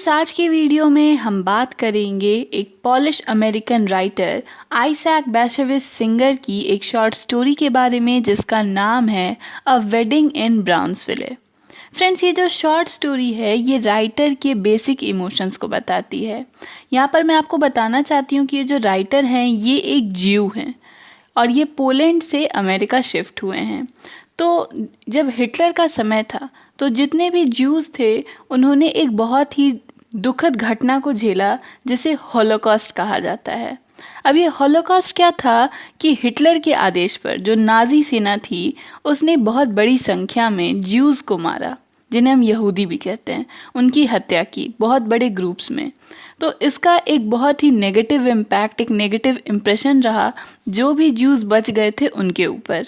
Friends, आज की video में हम बात करेंगे एक Polish American writer Isaac Bashevis Singer की एक शॉर्ट स्टोरी के बारे में जिसका नाम है a wedding in Brownsville. Friends, ये जो शॉर्ट स्टोरी है ये राइटर के बेसिक इमोशंस को बताती है। यहाँ पर मैं आपको बताना चाहती हूँ कि ये जो राइटर हैं ये एक ज्यू हैं और ये पोलैंड से अमेरिका शिफ्ट हुए हैं। तो जब हिटलर का समय था तो जितने भी ज्यूज़ थे उन्होंने एक बहुत ही दुखद घटना को झेला जिसे हॉलोकॉस्ट कहा जाता है। अब ये हॉलोकॉस्ट क्या था कि हिटलर के आदेश पर जो नाज़ी सेना थी उसने बहुत बड़ी संख्या में ज्यूज़ को मारा, जिन्हें हम यहूदी भी कहते हैं, उनकी हत्या की बहुत बड़े ग्रुप्स में। तो इसका एक बहुत ही नेगेटिव इम्पैक्ट, एक नेगेटिव इम्प्रेशन रहा जो भी ज्यूज़ बच गए थे उनके ऊपर।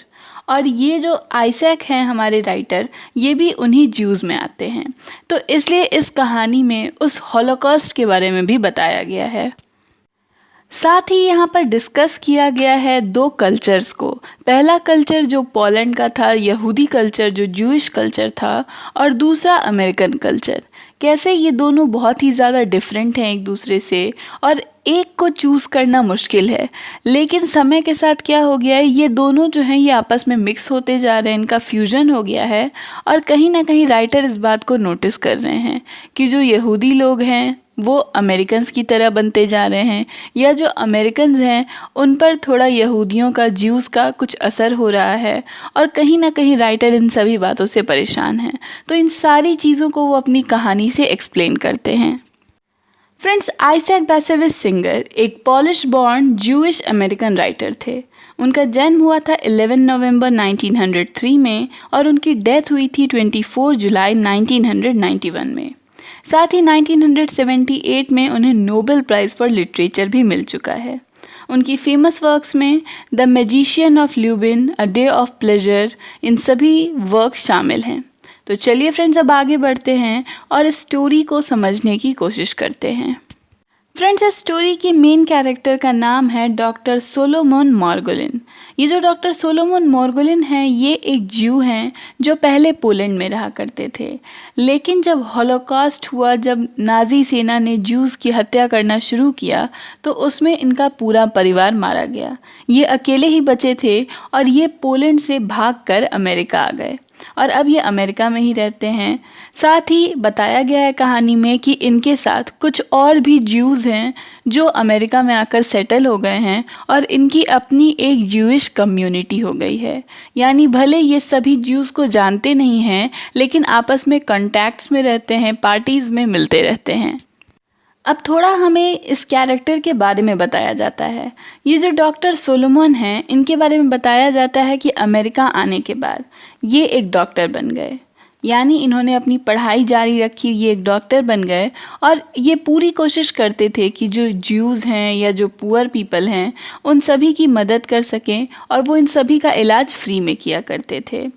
और ये जो आइजैक हैं हमारे राइटर, ये भी उन्हीं ज्यूज़ में आते हैं। तो इसलिए इस कहानी में उस हॉलोकॉस्ट के बारे में भी बताया गया है। साथ ही यहाँ पर डिस्कस किया गया है दो कल्चर्स को। पहला कल्चर जो पोलैंड का था, यहूदी कल्चर जो जूइश कल्चर था, और दूसरा अमेरिकन कल्चर। कैसे ये दोनों बहुत ही ज़्यादा डिफरेंट हैं एक दूसरे से और एक को चूज़ करना मुश्किल है। लेकिन समय के साथ क्या हो गया है, ये दोनों जो हैं ये आपस में मिक्स होते जा रहे हैं, इनका फ्यूजन हो गया है। और कहीं ना कहीं राइटर इस बात को नोटिस कर रहे हैं कि जो यहूदी लोग हैं वो अमेरिकन्स की तरह बनते जा रहे हैं, या जो अमेरिकन्स हैं उन पर थोड़ा यहूदियों का, ज्यूज़ का कुछ असर हो रहा है। और कहीं ना कहीं राइटर इन सभी बातों से परेशान हैं। तो इन सारी चीज़ों को वो अपनी कहानी से एक्सप्लेन करते हैं। फ्रेंड्स, आइजैक बाशेविच सिंगर एक polish born Jewish American writer थे। उनका जन्म हुआ था 11 नवंबर 1903 में और उनकी डेथ हुई थी 24 जुलाई 1991 में। साथ ही 1978 में उन्हें नोबेल प्राइज़ फॉर लिटरेचर भी मिल चुका है। उनकी फेमस वर्क्स में the magician of Lublin, a day of pleasure, इन सभी वर्क शामिल हैं। तो चलिए फ्रेंड्स, अब आगे बढ़ते हैं और इस स्टोरी को समझने की कोशिश करते हैं। फ्रेंड्स, इस स्टोरी की मेन कैरेक्टर का नाम है डॉक्टर सोलोमन मॉर्गोलिन। ये जो डॉक्टर सोलोमन मॉर्गोलिन हैं ये एक ज्यू हैं जो पहले पोलैंड में रहा करते थे। लेकिन जब हॉलोकॉस्ट हुआ, जब नाज़ी सेना ने ज्यूज़ की हत्या करना शुरू किया तो उसमें इनका पूरा परिवार मारा गया। ये अकेले ही बचे थे और ये पोलैंड से भागकर अमेरिका आ गए और अब ये अमेरिका में ही रहते हैं। साथ ही बताया गया है कहानी में कि इनके साथ कुछ और भी ज्यूज़ हैं जो अमेरिका में आकर सेटल हो गए हैं और इनकी अपनी एक ज्यूइश कम्युनिटी हो गई है। यानी भले ये सभी ज्यूज़ को जानते नहीं हैं लेकिन आपस में कॉन्टैक्ट्स में रहते हैं, पार्टीज़ में मिलते रहते हैं। अब थोड़ा हमें इस कैरेक्टर के बारे में बताया जाता है। ये जो डॉक्टर सोलोमन हैं इनके बारे में बताया जाता है कि अमेरिका आने के बाद ये एक डॉक्टर बन गए। यानी इन्होंने अपनी पढ़ाई जारी रखी, ये एक डॉक्टर बन गए और ये पूरी कोशिश करते थे कि जो ज्यूज़ हैं या जो पुअर पीपल हैं उन सभी की मदद कर सकें और वो इन सभी का इलाज फ्री में किया करते थे।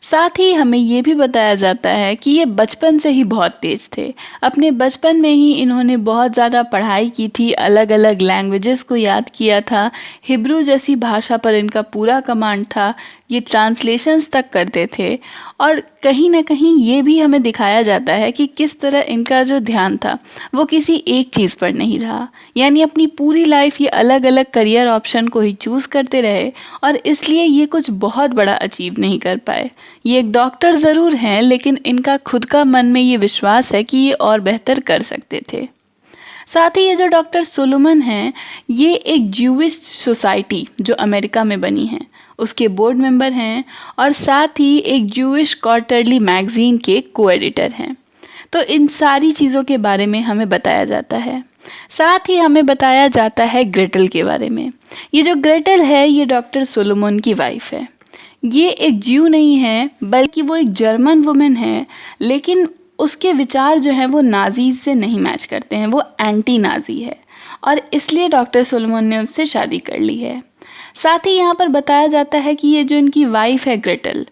साथ ही हमें ये भी बताया जाता है कि ये बचपन से ही बहुत तेज़ थे। अपने बचपन में ही इन्होंने बहुत ज़्यादा पढ़ाई की थी, अलग अलग लैंग्वेजेस को याद किया था, हिब्रू जैसी भाषा पर इनका पूरा कमांड था, ये ट्रांसलेशंस तक करते थे। और कहीं ना कहीं ये भी हमें दिखाया जाता है कि किस तरह इनका जो ध्यान था वो किसी एक चीज़ पर नहीं रहा। यानी अपनी पूरी लाइफ ये अलग अलग करियर ऑप्शन को ही चूज़ करते रहे और इसलिए ये कुछ बहुत बड़ा अचीव नहीं कर पाए। ये एक डॉक्टर ज़रूर हैं लेकिन इनका खुद का मन में ये विश्वास है कि ये और बेहतर कर सकते थे। साथ ही ये जो डॉक्टर सोलोमन हैं ये एक ज्यूइश सोसाइटी जो अमेरिका में बनी है उसके बोर्ड मेंबर हैं और साथ ही एक ज्यूइश क्वार्टरली मैगजीन के को एडिटर हैं। तो इन सारी चीज़ों के बारे में हमें बताया जाता है। साथ ही हमें बताया जाता है ग्रेटल के बारे में। ये जो ग्रेटल है ये डॉक्टर सोलोमन की वाइफ है। ये एक ज्यू नहीं है बल्कि वो एक जर्मन वुमेन है, लेकिन उसके विचार जो हैं वो नाज़ीज़ से नहीं मैच करते हैं, वो एंटी नाज़ी है और इसलिए डॉक्टर सोलोमन ने उससे शादी कर ली है। साथ ही यहाँ पर बताया जाता है कि ये जो इनकी वाइफ है ग्रेटल,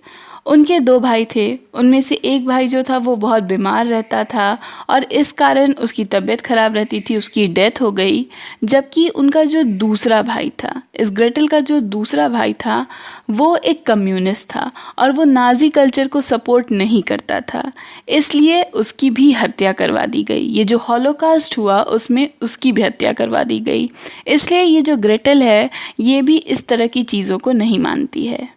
उनके 2 भाई थे, उनमें से एक भाई जो था वो बहुत बीमार रहता था और इस कारण उसकी तबीयत खराब रहती थी, उसकी डेथ हो गई। जबकि उनका जो दूसरा भाई था, इस ग्रेटल का जो दूसरा भाई था, वो एक कम्युनिस्ट था और वो नाज़ी कल्चर को सपोर्ट नहीं करता था, इसलिए उसकी भी हत्या करवा दी गई। ये जो हॉलोकास्ट हुआ उसमें उसकी भी हत्या करवा दी गई। इसलिए ये जो ग्रेटल है ये भी इस तरह की चीज़ों को नहीं मानती है।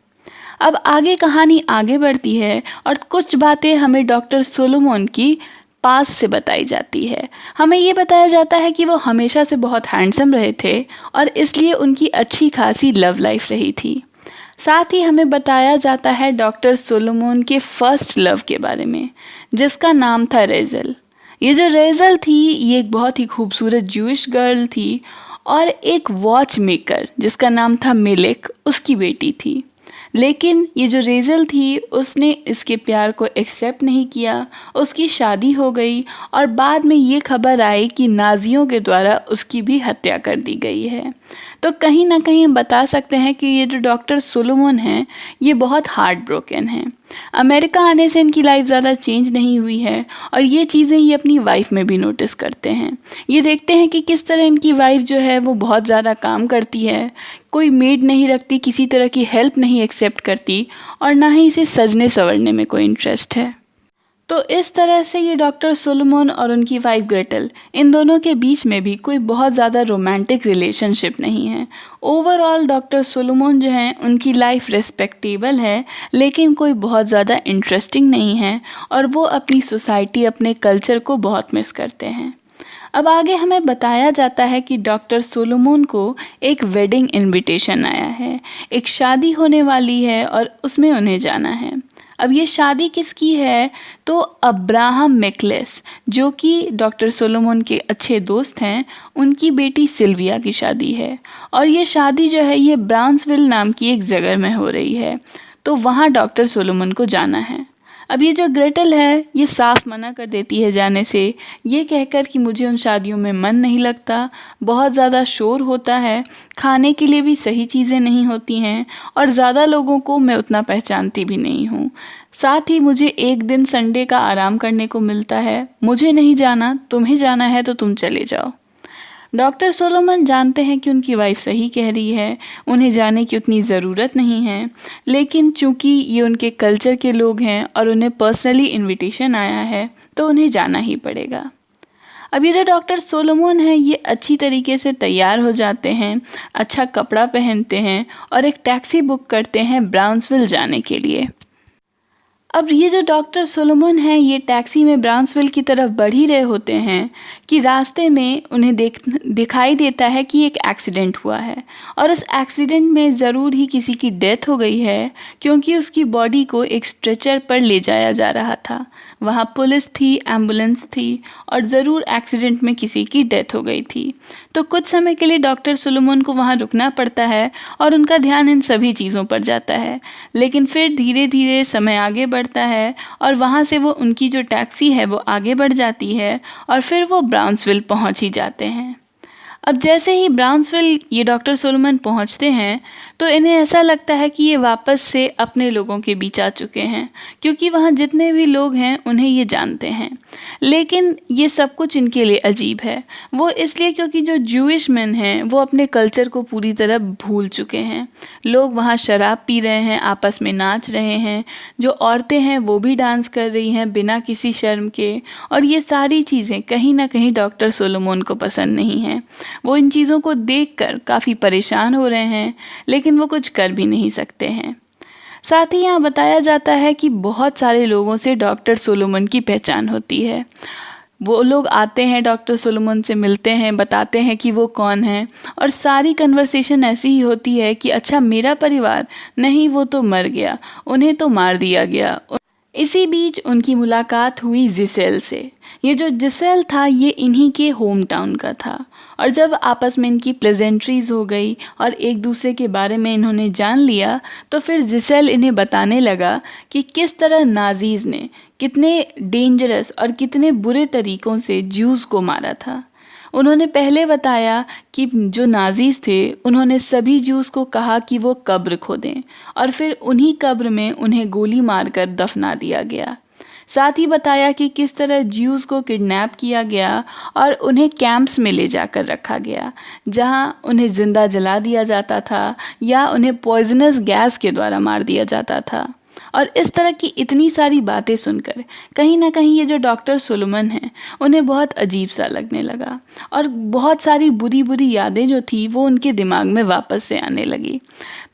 अब आगे कहानी आगे बढ़ती है और कुछ बातें हमें डॉक्टर सोलोमन की पास से बताई जाती है। हमें ये बताया जाता है कि वो हमेशा से बहुत हैंडसम रहे थे और इसलिए उनकी अच्छी खासी लव लाइफ रही थी। साथ ही हमें बताया जाता है डॉक्टर सोलोमन के फर्स्ट लव के बारे में, जिसका नाम था रेजल। ये जो रेजल थी ये एक बहुत ही खूबसूरत जूइश गर्ल थी और एक वॉच मेकर जिसका नाम था मिलिक उसकी बेटी थी। लेकिन ये जो रेजल थी उसने इसके प्यार को एक्सेप्ट नहीं किया, उसकी शादी हो गई और बाद में ये खबर आई कि नाजियों के द्वारा उसकी भी हत्या कर दी गई है। तो कहीं ना कहीं हम बता सकते हैं कि ये जो डॉक्टर सोलोमन हैं ये बहुत हार्ट ब्रोकन हैं। अमेरिका आने से इनकी लाइफ ज़्यादा चेंज नहीं हुई है और ये चीज़ें ये अपनी वाइफ में भी नोटिस करते हैं। ये देखते हैं कि किस तरह इनकी वाइफ जो है वो बहुत ज़्यादा काम करती है, कोई मेड नहीं रखती, किसी तरह की हेल्प नहीं एक्सेप्ट करती और ना ही इसे सजने संवरने में कोई इंटरेस्ट है। तो इस तरह से ये डॉक्टर सोलोमन और उनकी वाइफ ग्रेटल, इन दोनों के बीच में भी कोई बहुत ज़्यादा रोमांटिक रिलेशनशिप नहीं है। ओवरऑल डॉक्टर सोलोमन जो हैं उनकी लाइफ रिस्पेक्टेबल है, लेकिन कोई बहुत ज़्यादा इंटरेस्टिंग नहीं है और वो अपनी सोसाइटी, अपने कल्चर को बहुत मिस करते हैं। अब आगे हमें बताया जाता है कि डॉक्टर सोलोमन को एक वेडिंग इनविटेशन आया है, एक शादी होने वाली है और उसमें उन्हें जाना है। अब ये शादी किसकी है? तो अब्राहम मैकलेस, जो कि डॉक्टर सोलोमन के अच्छे दोस्त हैं, उनकी बेटी सिल्विया की शादी है और ये शादी जो है ये ब्राउन्सविल नाम की एक जगह में हो रही है। तो वहाँ डॉक्टर सोलोमन को जाना है। अब ये जो ग्रेटल है ये साफ मना कर देती है जाने से, ये कहकर कि मुझे उन शादियों में मन नहीं लगता, बहुत ज़्यादा शोर होता है, खाने के लिए भी सही चीज़ें नहीं होती हैं और ज़्यादा लोगों को मैं उतना पहचानती भी नहीं हूँ। साथ ही मुझे एक दिन संडे का आराम करने को मिलता है, मुझे नहीं जाना, तुम्हें जाना है तो तुम चले जाओ। डॉक्टर सोलोमन जानते हैं कि उनकी वाइफ सही कह रही है, उन्हें जाने की उतनी ज़रूरत नहीं है, लेकिन चूंकि ये उनके कल्चर के लोग हैं और उन्हें पर्सनली इनविटेशन आया है तो उन्हें जाना ही पड़ेगा। अब ये जो डॉक्टर सोलोमन है ये अच्छी तरीके से तैयार हो जाते हैं, अच्छा कपड़ा पहनते हैं और एक टैक्सी बुक करते हैं ब्राउन्सविल जाने के लिए। अब ये जो डॉक्टर सोलोमन है ये टैक्सी में ब्राउन्सविल की तरफ बढ़ ही रहे होते हैं कि रास्ते में उन्हें दिखाई देता है कि एक एक्सीडेंट हुआ है और उस एक्सीडेंट में ज़रूर ही किसी की डेथ हो गई है, क्योंकि उसकी बॉडी को एक स्ट्रेचर पर ले जाया जा रहा था। वहाँ पुलिस थी, एम्बुलेंस थी और ज़रूर एक्सीडेंट में किसी की डेथ हो गई थी। तो कुछ समय के लिए डॉक्टर सोलोमन को वहाँ रुकना पड़ता है और उनका ध्यान इन सभी चीज़ों पर जाता है। लेकिन फिर धीरे धीरे समय आगे बढ़ता है और वहाँ से वो उनकी जो टैक्सी है वो आगे बढ़ जाती है और फिर वो ब्राउन्सविल पहुँच ही जाते हैं। अब जैसे ही ब्राउन्सविल ये डॉक्टर सोलोमन पहुंचते हैं तो इन्हें ऐसा लगता है कि ये वापस से अपने लोगों के बीच आ चुके हैं, क्योंकि वहाँ जितने भी लोग हैं उन्हें ये जानते हैं। लेकिन ये सब कुछ इनके लिए अजीब है, वो इसलिए क्योंकि जो जूइश मैन हैं वो अपने कल्चर को पूरी तरह भूल चुके हैं। लोग वहाँ शराब पी रहे हैं, आपस में नाच रहे हैं, जो औरतें हैं वो भी डांस कर रही हैं बिना किसी शर्म के, और ये सारी चीज़ें कहीं ना कहीं डॉक्टर सोलोमन को पसंद नहीं हैं। वो इन चीज़ों को देखकर काफ़ी परेशान हो रहे हैं, लेकिन वो कुछ कर भी नहीं सकते हैं। साथ ही यहाँ बताया जाता है कि बहुत सारे लोगों से डॉक्टर सोलोमन की पहचान होती है। वो लोग आते हैं, डॉक्टर सोलोमन से मिलते हैं, बताते हैं कि वो कौन है, और सारी कन्वर्सेशन ऐसी ही होती है कि अच्छा मेरा परिवार नहीं, वो तो मर गया, उन्हें तो मार दिया गया। इसी बीच उनकी मुलाकात हुई जिसेल से। ये जो जिसेल था ये इन्हीं के होम टाउन का था, और जब आपस में इनकी प्लेजेंट्रीज हो गई और एक दूसरे के बारे में इन्होंने जान लिया तो फिर जिसेल इन्हें बताने लगा कि किस तरह नाजीज़ ने कितने डेंजरस और कितने बुरे तरीक़ों से ज्यूज़ को मारा था। उन्होंने पहले बताया कि जो नाजीज थे उन्होंने सभी ज्यूस को कहा कि वो कब्र खोदें और फिर उन्हीं कब्र में उन्हें गोली मारकर दफना दिया गया। साथ ही बताया कि किस तरह ज्यूस को किडनैप किया गया और उन्हें कैंप्स में ले जाकर रखा गया, जहां उन्हें जिंदा जला दिया जाता था या उन्हें पॉइजनस गैस के द्वारा मार दिया जाता था। और इस तरह की इतनी सारी बातें सुनकर कहीं ना कहीं ये जो डॉक्टर सोलोमन हैं उन्हें बहुत अजीब सा लगने लगा और बहुत सारी बुरी बुरी यादें जो थी वो उनके दिमाग में वापस से आने लगी।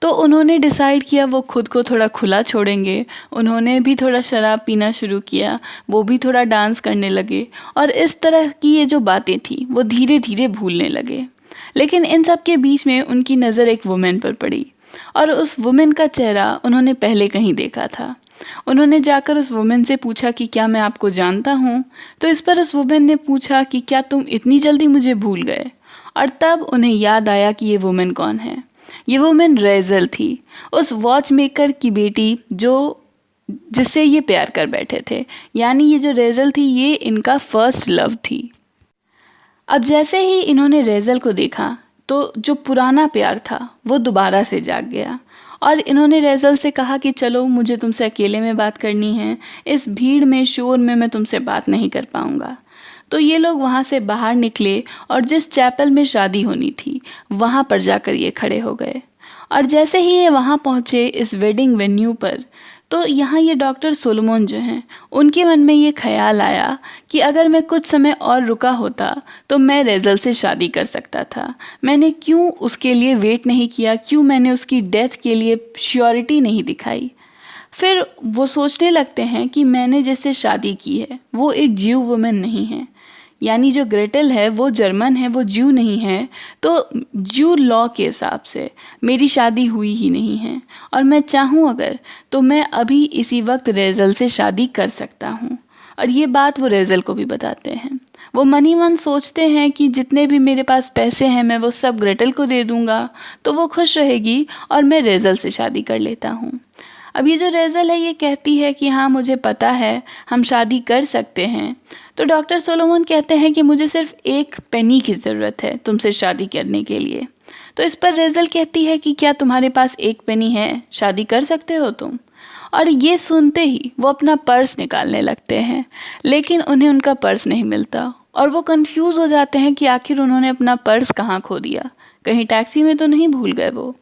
तो उन्होंने डिसाइड किया वो खुद को थोड़ा खुला छोड़ेंगे। उन्होंने भी थोड़ा शराब पीना शुरू किया, वो भी थोड़ा डांस करने लगे और इस तरह की ये जो बातें थी वो धीरे धीरे भूलने लगे। लेकिन इन सब के बीच में उनकी नज़र एक वुमेन पर पड़ी और उस वुमेन का चेहरा उन्होंने पहले कहीं देखा था। उन्होंने जाकर उस वुमेन से पूछा कि क्या मैं आपको जानता हूँ? तो इस पर उस वुमेन ने पूछा कि क्या तुम इतनी जल्दी मुझे भूल गए? और तब उन्हें याद आया कि ये वुमेन कौन है। ये वुमेन रेजल थी, उस वॉच मेकर की बेटी जिससे ये प्यार कर बैठे थे। यानी ये जो रेजल थी ये इनका फर्स्ट लव थी। अब जैसे ही इन्होंने रेजल को देखा तो जो पुराना प्यार था वो दोबारा से जाग गया और इन्होंने रेजल से कहा कि चलो मुझे तुमसे अकेले में बात करनी है, इस भीड़ में शोर में मैं तुमसे बात नहीं कर पाऊंगा। तो ये लोग वहाँ से बाहर निकले और जिस चैपल में शादी होनी थी वहाँ पर जाकर ये खड़े हो गए। और जैसे ही ये वहाँ पहुँचे इस वेडिंग वेन्यू पर, तो यहाँ ये डॉक्टर सोलोमन जो हैं उनके मन में ये ख्याल आया कि अगर मैं कुछ समय और रुका होता तो मैं रेजल से शादी कर सकता था। मैंने क्यों उसके लिए वेट नहीं किया, क्यों मैंने उसकी डेथ के लिए श्योरिटी नहीं दिखाई। फिर वो सोचने लगते हैं कि मैंने जिससे शादी की है वो एक ज्यू वुमेन नहीं है, यानी जो ग्रेटेल है वो जर्मन है, वो ज्यू नहीं है। तो ज्यू लॉ के हिसाब से मेरी शादी हुई ही नहीं है और मैं चाहूँ अगर तो मैं अभी इसी वक्त रेजल से शादी कर सकता हूँ। और ये बात वो रेजल को भी बताते हैं। वो मन ही मन सोचते हैं कि जितने भी मेरे पास पैसे हैं मैं वो सब ग्रेटेल को दे दूँगा तो वो खुश रहेगी और मैं रेजल से शादी कर लेता हूँ। अब ये जो रेजल है ये कहती है कि हाँ मुझे पता है हम शादी कर सकते हैं। तो डॉक्टर सोलोमन कहते हैं कि मुझे सिर्फ 1 पेनी की ज़रूरत है तुमसे शादी करने के लिए। तो इस पर रेजल कहती है कि क्या तुम्हारे पास 1 पेनी है, शादी कर सकते हो तुम? और ये सुनते ही वो अपना पर्स निकालने लगते हैं, लेकिन उन्हें उनका पर्स नहीं मिलता और वो कंफ्यूज हो जाते हैं कि आखिर उन्होंने अपना पर्स कहाँ खो दिया, कहीं टैक्सी में तो नहीं भूल गए वो।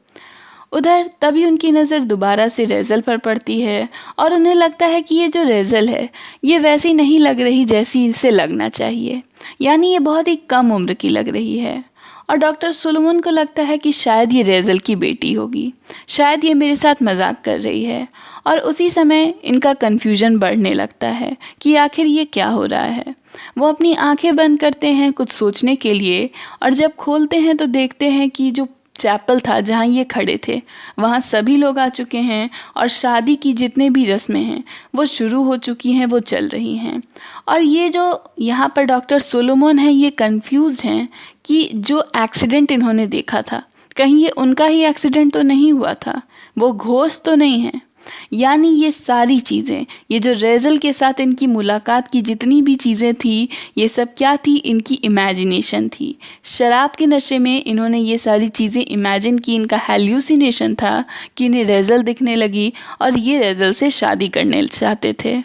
उधर तभी उनकी नज़र दोबारा से रेजल पर पड़ती है और उन्हें लगता है कि ये जो रेजल है ये वैसी नहीं लग रही जैसी इसे लगना चाहिए, यानी ये बहुत ही कम उम्र की लग रही है। और डॉक्टर सोलोमन को लगता है कि शायद ये रेजल की बेटी होगी, शायद ये मेरे साथ मजाक कर रही है। और उसी समय इनका कन्फ्यूजन बढ़ने लगता है कि आखिर ये क्या हो रहा है। वो अपनी आंखें बंद करते हैं कुछ सोचने के लिए और जब खोलते हैं तो देखते हैं कि जो चैपल था जहाँ ये खड़े थे वहाँ सभी लोग आ चुके हैं और शादी की जितने भी रस्में हैं वो शुरू हो चुकी हैं, वो चल रही हैं। और ये जो यहाँ पर डॉक्टर सोलोमन है ये कंफ्यूज हैं कि जो एक्सीडेंट इन्होंने देखा था कहीं ये उनका ही एक्सीडेंट तो नहीं हुआ था, वो घोस्ट तो नहीं है। यानी ये सारी चीज़ें, ये जो रेजल के साथ इनकी मुलाकात की जितनी भी चीज़ें थी ये सब क्या थी, इनकी इमेजिनेशन थी। शराब के नशे में इन्होंने ये सारी चीज़ें इमेजिन की, इनका हेल्यूसिनेशन था कि इन्हें रेजल दिखने लगी और ये रेजल से शादी करने चाहते थे।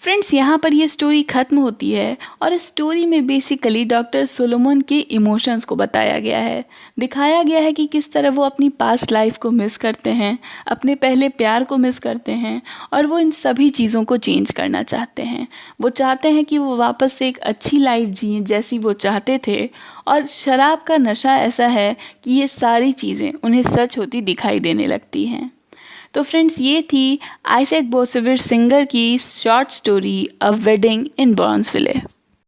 फ्रेंड्स यहाँ पर ये स्टोरी ख़त्म होती है और इस स्टोरी में बेसिकली डॉक्टर सोलोमन के इमोशंस को बताया गया है, दिखाया गया है कि किस तरह वो अपनी पास्ट लाइफ को मिस करते हैं, अपने पहले प्यार को मिस करते हैं और वो इन सभी चीज़ों को चेंज करना चाहते हैं। वो चाहते हैं कि वो वापस से एक अच्छी लाइफ जिएं जैसी वो चाहते थे। और शराब का नशा ऐसा है कि ये सारी चीज़ें उन्हें सच होती दिखाई देने लगती हैं। तो फ्रेंड्स ये थी आइजैक बासहेवर सिंगर की short story a wedding in Brownsville.